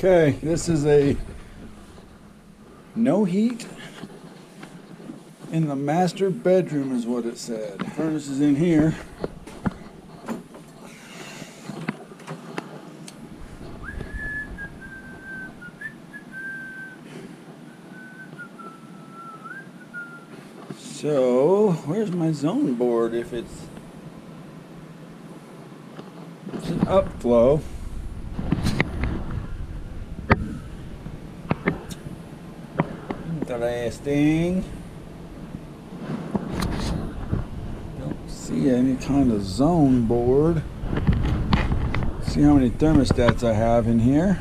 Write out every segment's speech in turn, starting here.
Okay, this is a no heat in the master bedroom is what it said. The furnace is in here. So, where's my zone board if it's an upflow? Interesting. Don't see any kind of zone board. See how many thermostats I have in here.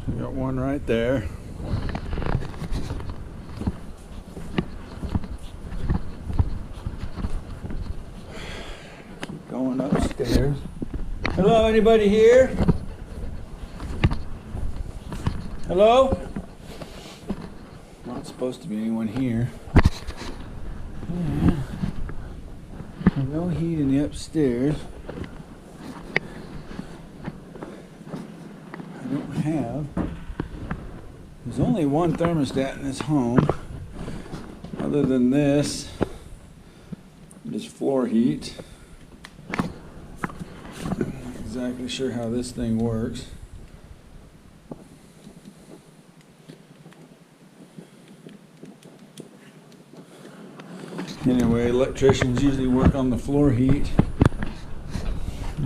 We got one right there. Going upstairs. Hello, anybody here? Hello? Not supposed to be anyone here. Yeah. No heat in the upstairs. I don't have. There's only one thermostat in this home. Other than this, is floor heat. Exactly sure how this thing works. Anyway, electricians usually work on the floor heat.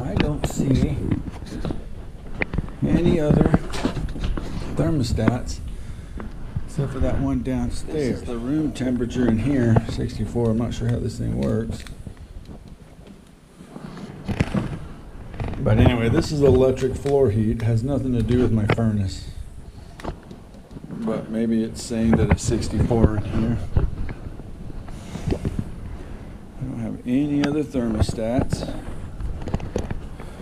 I don't see any other thermostats except for that one downstairs. This is the room temperature in here, 64. I'm not sure how this thing works. But anyway, this is electric floor heat. It has nothing to do with my furnace. But maybe it's saying that it's 64 in here. I don't have any other thermostats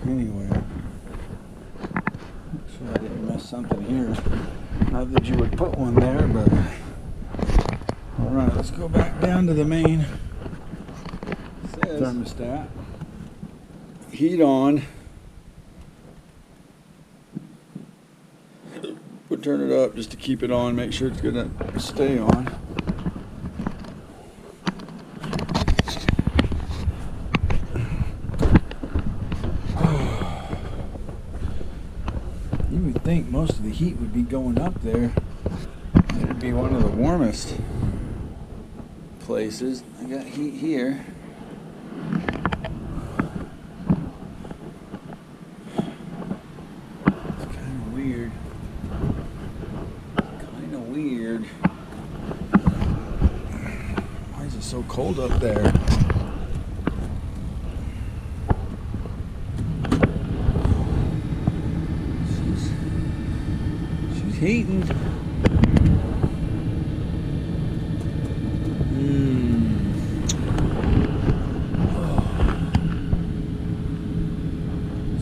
anywhere. Make sure I didn't miss something here. Not that you would put one there, but... Alright, let's go back down to the main thermostat. Heat on. We'll turn it up just to keep it on, make sure it's gonna stay on. You would think most of the heat would be going up there. It would be one of the warmest places. I got heat here. Why is it so cold up there? She's heating.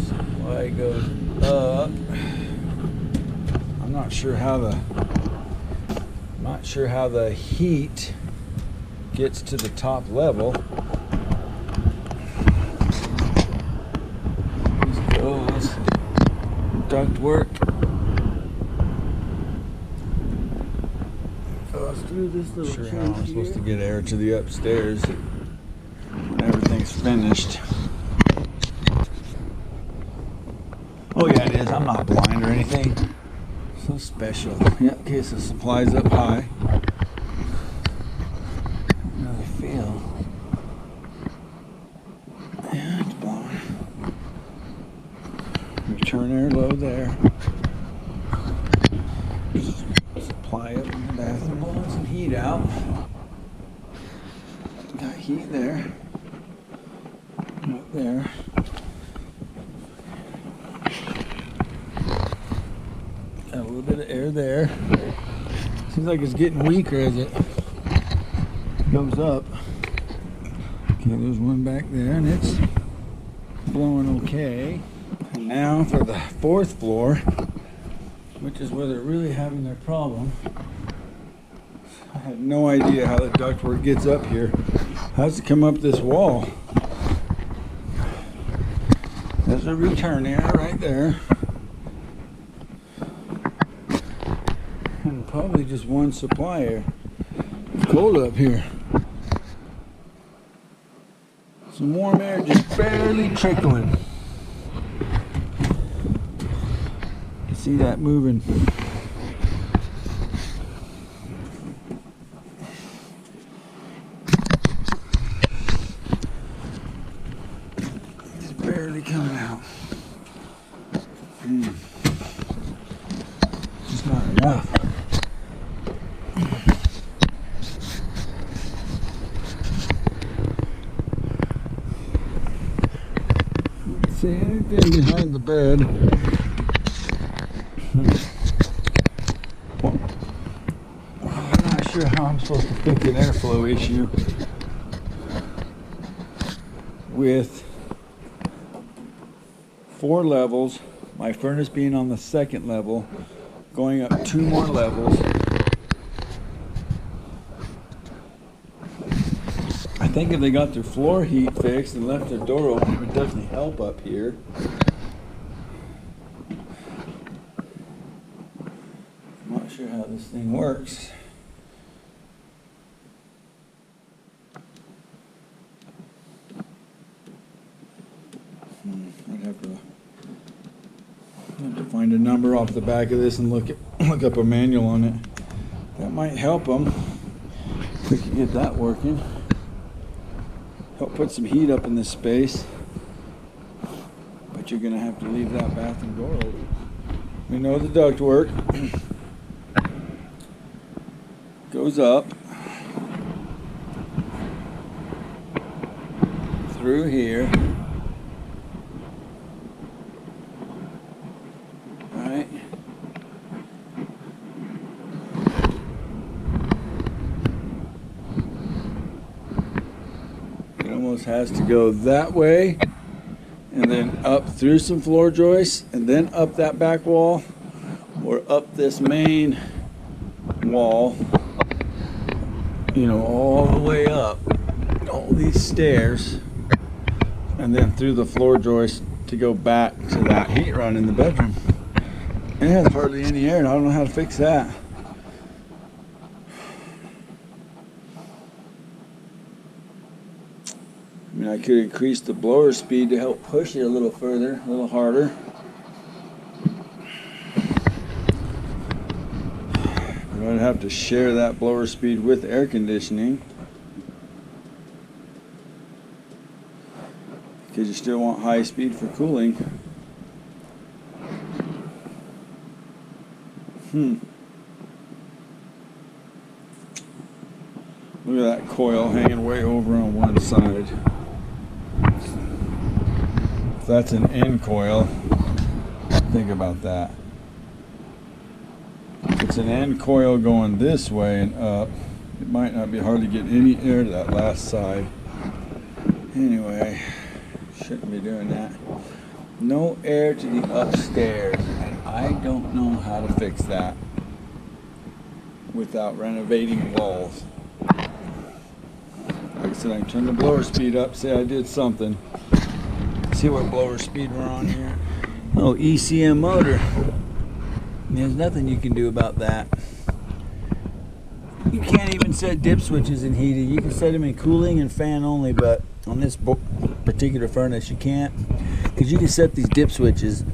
Supply goes up. I'm not sure how the heat gets to the top level. These goes ductwork goes through this little sure how I'm supposed to get air to the upstairs when everything's finished. Oh yeah, it is. I'm not blind or anything. So special. Yeah, okay, so supplies up high. Really feel. Yeah, it's blowing. Return air low there. Supply up in the bathroom, blowing some heat out. Got heat there. Up there. Got a little bit of air there. Seems like it's getting weaker as it goes up. Okay, there's one back there and it's blowing okay. And now for the fourth floor. which is where they're really having their problem. I have no idea how the ductwork gets up here. How does it come up this wall? There's a return air right there. And probably just one supply air. It's cold up here. Some warm air just barely trickling. You see that moving. It's barely coming out. Just not enough. See anything behind the bed. Well, I'm not sure how I'm supposed to fix an airflow issue with 4 levels, my furnace being on the 2nd level, going up 2 more levels. I think if they got their floor heat fixed and left their door open, it would definitely help up here. I'm not sure how this thing works. I'd have to find a number off the back of this and look up a manual on it. That might help them if we can get that working. Help put some heat up in this space, but you're going to have to leave that bathroom door open. We know the ductwork goes up through here, right? Almost has to go that way and then up through some floor joists and then up that back wall or up this main wall, you know, all the way up all these stairs and then through the floor joist to go back to that heat run in the bedroom. And it has hardly any air and I don't know how to fix that. I mean, I could increase the blower speed to help push it a little further, a little harder. But I'd have to share that blower speed with air conditioning, because you still want high speed for cooling. Look at that coil hanging way over on one side. If that's an end coil, think about that. If it's an end coil going this way and up, it might not be hard to get any air to that last side. Anyway, shouldn't be doing that. No air to the upstairs, and I don't know how to fix that without renovating walls. Like I said, I can turn the blower speed up, say I did something. See what blower speed we're on here. Oh, ECM motor. There's nothing you can do about that. You can't even set dip switches in heating. You can set them in cooling and fan only, but on this particular furnace you can't, because you can set these dip switches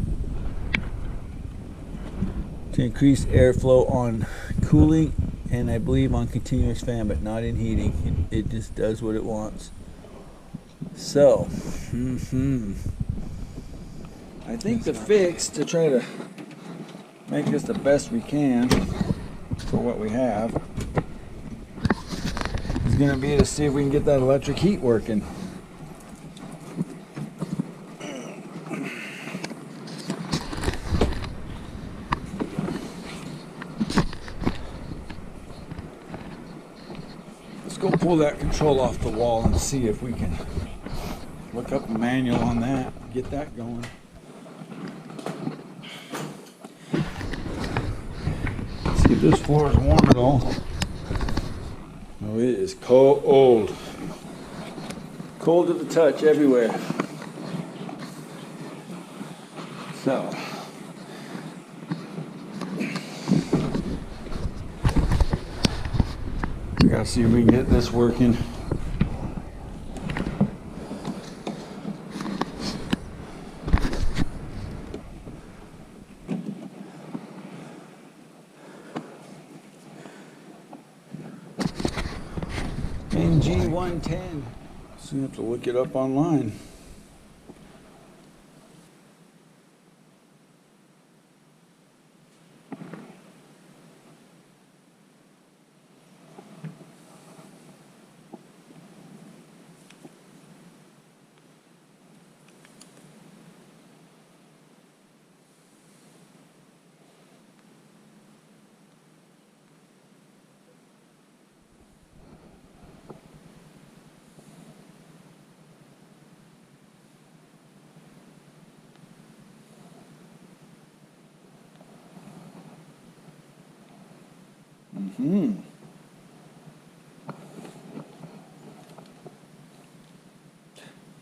to increase airflow on cooling and I believe on continuous fan, but not in heating. It just does what it wants. So, I think the fix to try to make this the best we can for what we have is going to be to see if we can get that electric heat working. Let's go pull that control off the wall and see if we can look up a manual on that, get that going. If this floor is warm at all. Oh, it is cold. Cold to the touch everywhere. So. We gotta see if we can get this working. NG110. So you have to look it up online.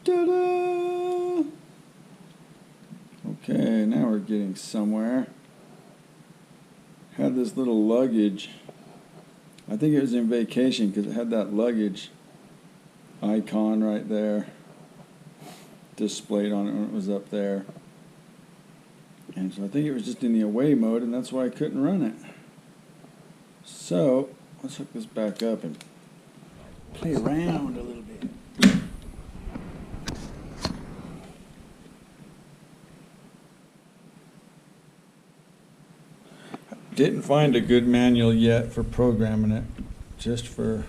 Ta-da! Okay, now we're getting somewhere. Had this little luggage. I think it was in vacation because it had that luggage icon right there displayed on it when it was up there. And so I think it was just in the away mode, and that's why I couldn't run it. So let's hook this back up and play around a little bit. Didn't find a good manual yet for programming it. Just for,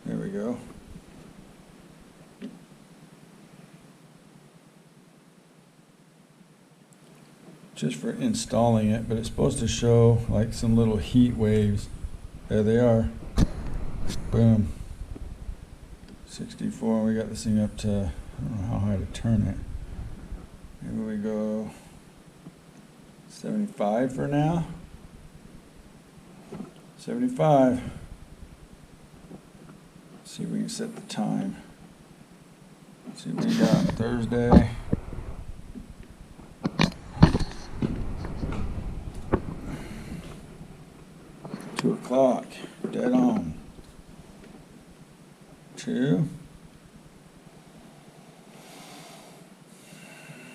there we go. Just for installing it, but it's supposed to show like some little heat waves. There they are. Boom. 64. We got this thing up to, I don't know how high to turn it. Maybe we go 75 for now. 75. Let's see if we can set the time. Let's see what we got. Thursday. O'clock, dead on. 2.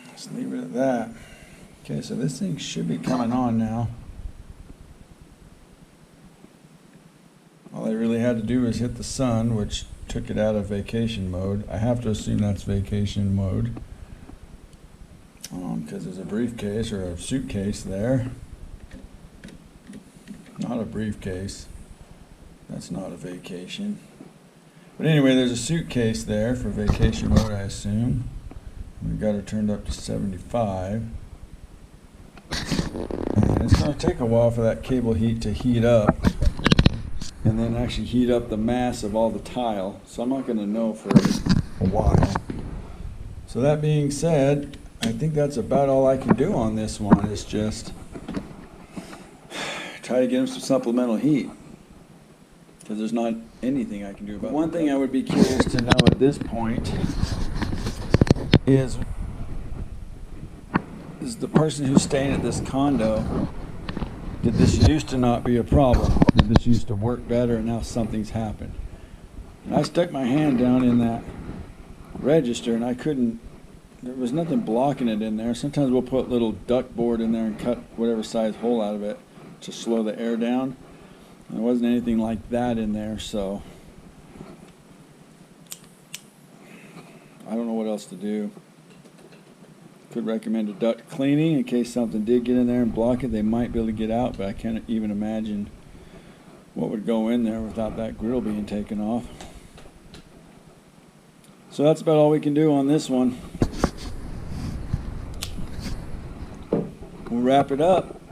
Let's leave it at that. Okay, so this thing should be coming on now. All I really had to do was hit the sun, which took it out of vacation mode. I have to assume that's vacation mode because there's a briefcase or a suitcase there. Not a briefcase. That's not a vacation. But anyway, there's a suitcase there for vacation mode, I assume. We've got her turned up to 75. And it's going to take a while for that cable heat to heat up. And then actually heat up the mass of all the tile. So I'm not going to know for a while. So that being said, I think that's about all I can do on this one. Is just try to get them some supplemental heat, because there's not anything I can do about it. One thing I would be curious to know at this point is the person who's staying at this condo, did this used to not be a problem? Did this used to work better and now something's happened? And I stuck my hand down in that register and I couldn't, there was nothing blocking it in there. Sometimes we'll put little duct board in there and cut whatever size hole out of it to slow the air down. There wasn't anything like that in there, so I don't know what else to do. Could recommend a duct cleaning in case something did get in there and block it. They might be able to get out, but I can't even imagine what would go in there without that grill being taken off. So that's about all we can do on this one. We'll wrap it up.